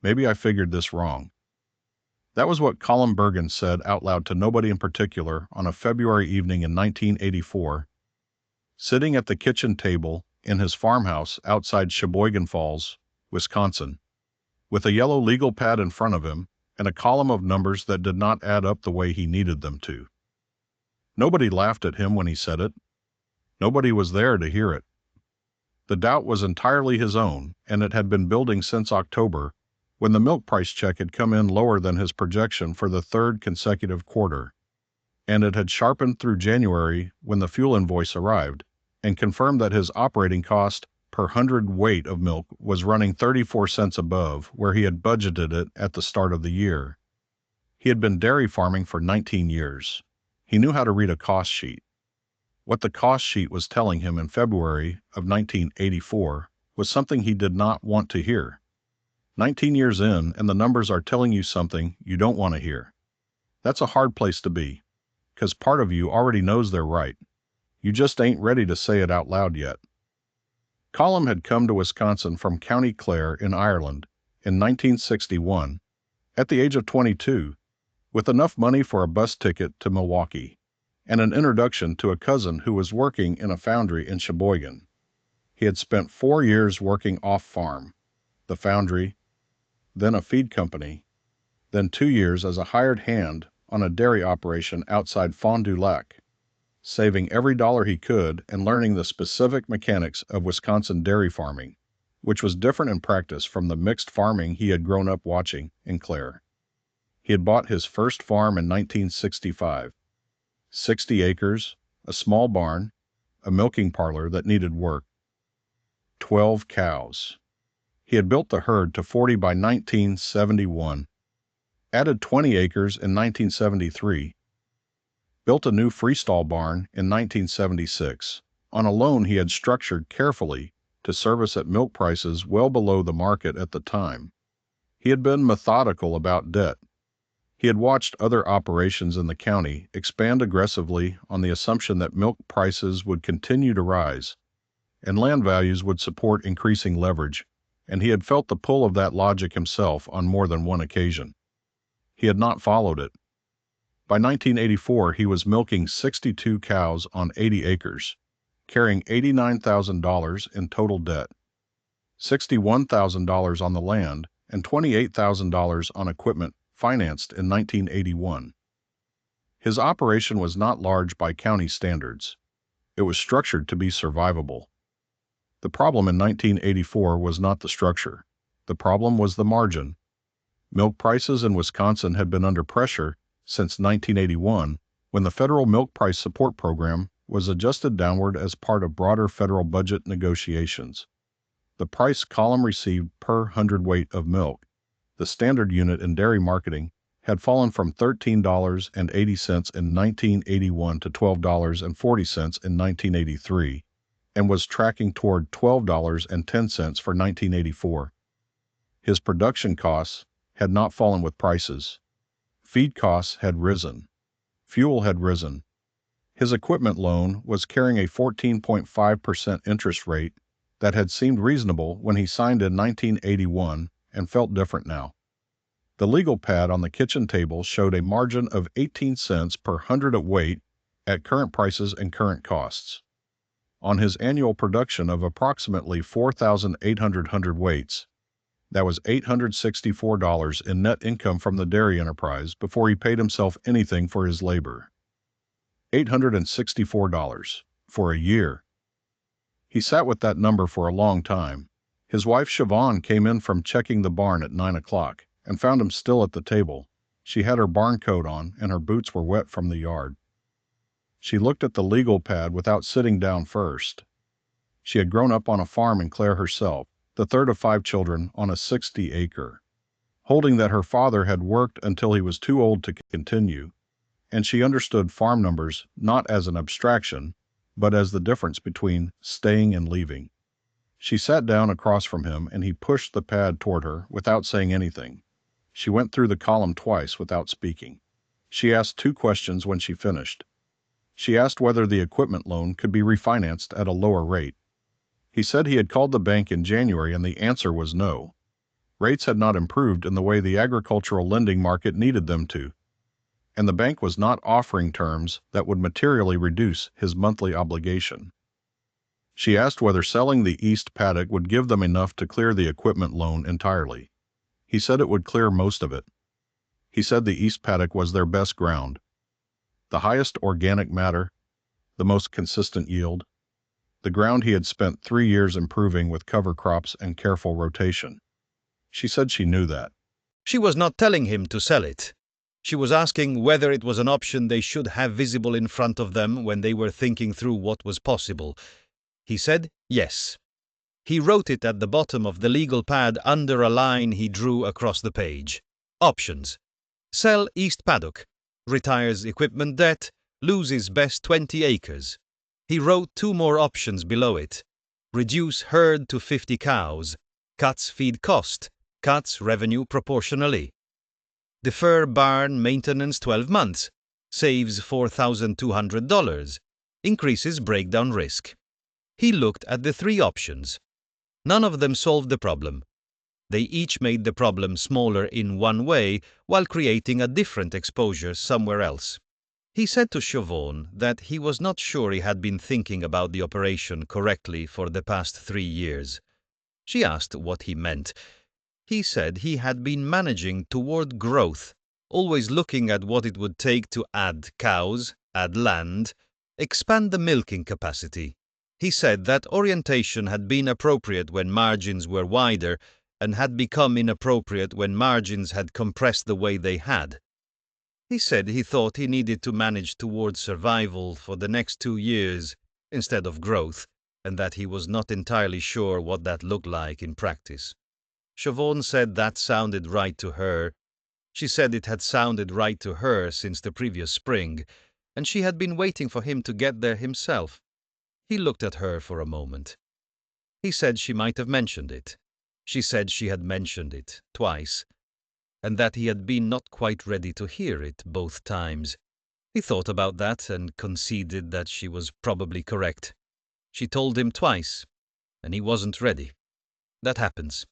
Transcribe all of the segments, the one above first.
Maybe I figured this wrong. That was what Colin Bergen said out loud to nobody in particular on a February evening in 1984, sitting at the kitchen table in his farmhouse outside Sheboygan Falls, Wisconsin, with a yellow legal pad in front of him and a column of numbers that did not add up the way he needed them to. Nobody laughed at him when he said it. Nobody was there to hear it. The doubt was entirely his own, and it had been building since October, when the milk price check had come in lower than his projection for the third consecutive quarter, and it had sharpened through January when the fuel invoice arrived and confirmed that his operating cost per hundredweight of milk was running 34 cents above where he had budgeted it at the start of the year. He had been dairy farming for 19 years. He knew how to read a cost sheet. What the cost sheet was telling him in February of 1984 was something he did not want to hear. 19 years in, and the numbers are telling you something you don't want to hear. That's a hard place to be, because part of you already knows they're right. You just ain't ready to say it out loud yet. Colin had come to Wisconsin from County Clare in Ireland in 1961, at the age of 22, with enough money for a bus ticket to Milwaukee and an introduction to a cousin who was working in a foundry in Sheboygan. He had spent 4 years working off-farm, the foundry, then a feed company, then 2 years as a hired hand on a dairy operation outside Fond du Lac, saving every dollar he could and learning the specific mechanics of Wisconsin dairy farming, which was different in practice from the mixed farming he had grown up watching in Clare. He had bought his first farm in 1965, 60 acres, a small barn, a milking parlor that needed work, 12 cows. He had built the herd to 40 by 1971, added 20 acres in 1973, built a new freestall barn in 1976 on a loan he had structured carefully to service at milk prices well below the market at the time. He had been methodical about debt. He had watched other operations in the county expand aggressively on the assumption that milk prices would continue to rise, and land values would support increasing leverage, and he had felt the pull of that logic himself on more than one occasion. He had not followed it. By 1984, he was milking 62 cows on 80 acres, carrying $89,000 in total debt, $61,000 on the land, and $28,000 on equipment financed in 1981. His operation was not large by county standards. It was structured to be survivable. The problem in 1984 was not the structure. The problem was the margin. Milk prices in Wisconsin had been under pressure since 1981, when the federal milk price support program was adjusted downward as part of broader federal budget negotiations. The price Colin received per hundredweight of milk, the standard unit in dairy marketing, had fallen from $13.80 in 1981 to $12.40 in 1983, and was tracking toward $12.10 for 1984. His production costs had not fallen with prices. Feed costs had risen. Fuel had risen. His equipment loan was carrying a 14.5% interest rate that had seemed reasonable when he signed in 1981 and felt different now. The legal pad on the kitchen table showed a margin of 18 cents per hundredweight at current prices and current costs. On his annual production of approximately 4,800 hundredweights, that was $864 in net income from the dairy enterprise before he paid himself anything for his labor. $864 for a year. He sat with that number for a long time. His wife Siobhan came in from checking the barn at 9 o'clock and found him still at the table. She had her barn coat on and her boots were wet from the yard. She looked at the legal pad without sitting down first. She had grown up on a farm in Clare herself, the third of 5 children on a 60-acre, holding that her father had worked until he was too old to continue, and she understood farm numbers not as an abstraction, but as the difference between staying and leaving. She sat down across from him and he pushed the pad toward her without saying anything. She went through the column twice without speaking. She asked 2 questions when she finished. She asked whether the equipment loan could be refinanced at a lower rate. He said he had called the bank in January and the answer was no. Rates had not improved in the way the agricultural lending market needed them to, and the bank was not offering terms that would materially reduce his monthly obligation. She asked whether selling the east paddock would give them enough to clear the equipment loan entirely. He said it would clear most of it. He said the east paddock was their best ground, the highest organic matter, the most consistent yield, the ground he had spent 3 years improving with cover crops and careful rotation. She said she knew that. She was not telling him to sell it. She was asking whether it was an option they should have visible in front of them when they were thinking through what was possible. He said yes. He wrote it at the bottom of the legal pad under a line he drew across the page. Options. Sell East Paddock. Retires equipment debt. Loses best 20 acres. He wrote 2 more options below it. Reduce herd to 50 cows. Cuts feed cost. Cuts revenue proportionally. Defer barn maintenance 12 months. Saves $4,200. Increases breakdown risk. He looked at the 3 options. None of them solved the problem. They each made the problem smaller in one way while creating a different exposure somewhere else. He said to Siobhan that he was not sure he had been thinking about the operation correctly for the past 3 years. She asked what he meant. He said he had been managing toward growth, always looking at what it would take to add cows, add land, expand the milking capacity. He said that orientation had been appropriate when margins were wider and had become inappropriate when margins had compressed the way they had. He said he thought he needed to manage towards survival for the next 2 years instead of growth, and that he was not entirely sure what that looked like in practice. Siobhan said that sounded right to her. She said it had sounded right to her since the previous spring, and she had been waiting for him to get there himself. He looked at her for a moment. He said she might have mentioned it. She said she had mentioned it twice, and that he had been not quite ready to hear it both times. He thought about that and conceded that she was probably correct. She told him twice, and he wasn't ready. That happens.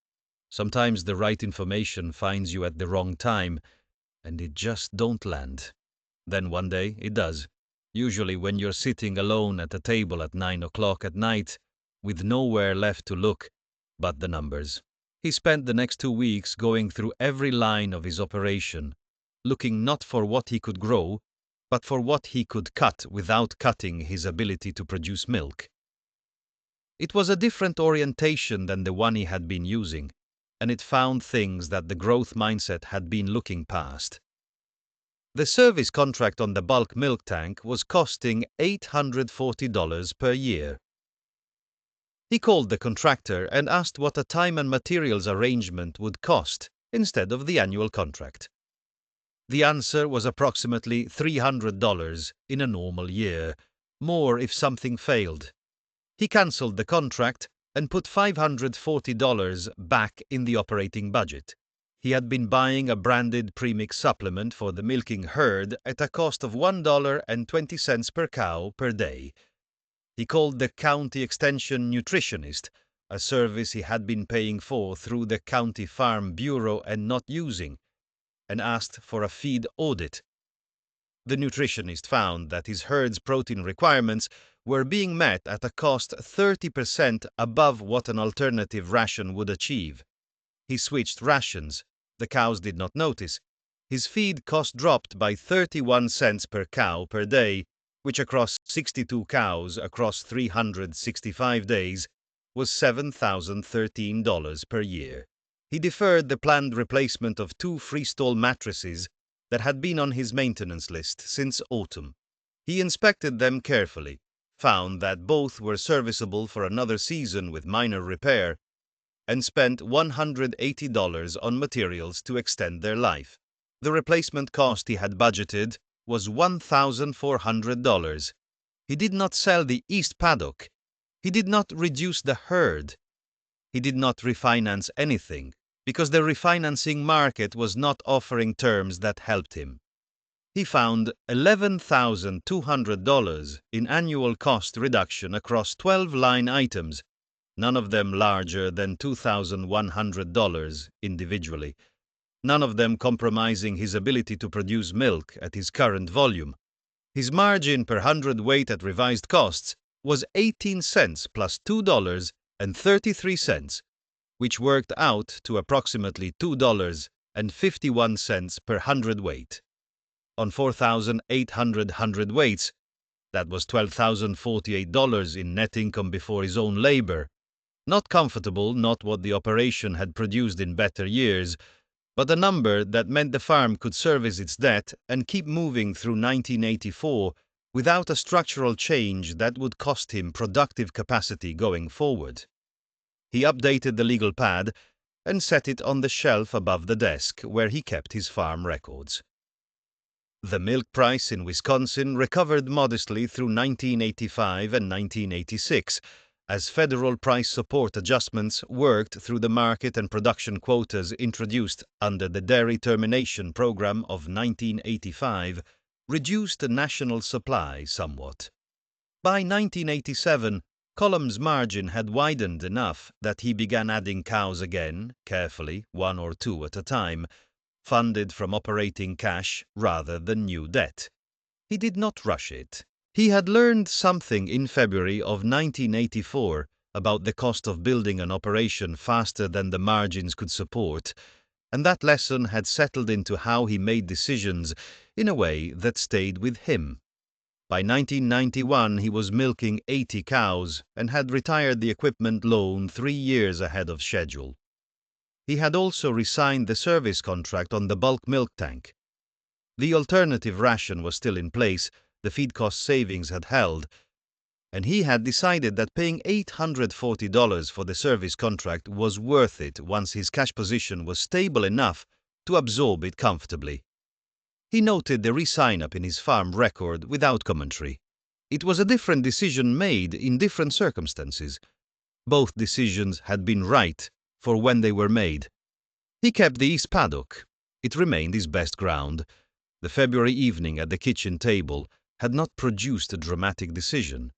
Sometimes the right information finds you at the wrong time, and it just don't land. Then one day it does. Usually when you're sitting alone at a table at 9 o'clock at night, with nowhere left to look but the numbers. He spent the next 2 weeks going through every line of his operation, looking not for what he could grow, but for what he could cut without cutting his ability to produce milk. It was a different orientation than the one he had been using, and it found things that the growth mindset had been looking past. The service contract on the bulk milk tank was costing $840 per year. He called the contractor and asked what a time and materials arrangement would cost instead of the annual contract. The answer was approximately $300 in a normal year, more if something failed. He cancelled the contract and put $540 back in the operating budget. He had been buying a branded premix supplement for the milking herd at a cost of $1.20 per cow per day. He called the county extension nutritionist, a service he had been paying for through the county farm bureau and not using, and asked for a feed audit. The nutritionist found that his herd's protein requirements were being met at a cost 30% above what an alternative ration would achieve. He switched rations. The cows did not notice. His feed cost dropped by 31 cents per cow per day, which across 62 cows across 365 days was $7,013 per year. He deferred the planned replacement of 2 freestall mattresses that had been on his maintenance list since autumn. He inspected them carefully, found that both were serviceable for another season with minor repair, and spent $180 on materials to extend their life. The replacement cost he had budgeted was $1,400. He did not sell the East Paddock. He did not reduce the herd. He did not refinance anything, because the refinancing market was not offering terms that helped him. He found $11,200 in annual cost reduction across 12 line items none of them larger than $2,100 individually, none of them compromising his ability to produce milk at his current volume. His margin per hundredweight at revised costs was 18 cents plus $2.33, which worked out to approximately $2.51 per hundredweight. On 4,800 hundredweights, that was $12,048 in net income before his own labor. Not comfortable, not what the operation had produced in better years, but a number that meant the farm could service its debt and keep moving through 1984 without a structural change that would cost him productive capacity going forward. He updated the legal pad and set it on the shelf above the desk where he kept his farm records. The milk price in Wisconsin recovered modestly through 1985 and 1986, as federal price support adjustments worked through the market and production quotas introduced under the Dairy Termination Program of 1985 reduced the national supply somewhat. By 1987, Column's margin had widened enough that he began adding cows again, carefully, one or two at a time, funded from operating cash rather than new debt. He did not rush it. He had learned something in February of 1984 about the cost of building an operation faster than the margins could support, and that lesson had settled into how he made decisions in a way that stayed with him. By 1991, he was milking 80 cows and had retired the equipment loan 3 years ahead of schedule. He had also resigned the service contract on the bulk milk tank. The alternative ration was still in place, the feed cost savings had held, and he had decided that paying $840 for the service contract was worth it once his cash position was stable enough to absorb it comfortably. He noted the re-sign-up in his farm record without commentary. It was a different decision made in different circumstances. Both decisions had been right for when they were made. He kept the east paddock. It remained his best ground. The February evening at the kitchen table had not produced a dramatic decision.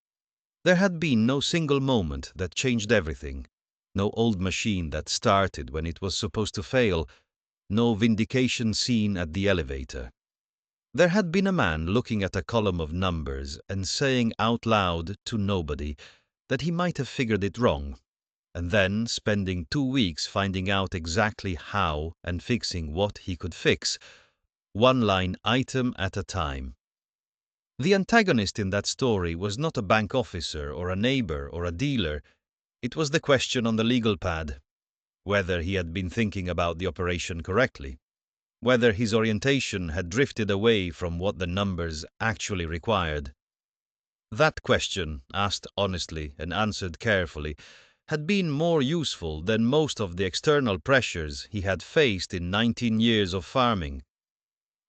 There had been no single moment that changed everything, no old machine that started when it was supposed to fail, no vindication scene at the elevator. There had been a man looking at a column of numbers and saying out loud to nobody that he might have figured it wrong, and then spending 2 weeks finding out exactly how and fixing what he could fix, one line item at a time. The antagonist in that story was not a bank officer or a neighbor or a dealer. It was the question on the legal pad, whether he had been thinking about the operation correctly, whether his orientation had drifted away from what the numbers actually required. That question, asked honestly and answered carefully, had been more useful than most of the external pressures he had faced in 19 years of farming.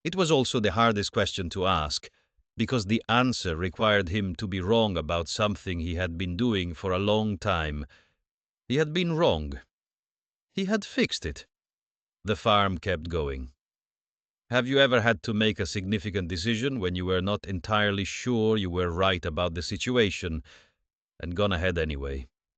It was also the hardest question to ask, because the answer required him to be wrong about something he had been doing for a long time. He had been wrong. He had fixed it. The farm kept going. Have you ever had to make a significant decision when you were not entirely sure you were right about the situation, and gone ahead anyway?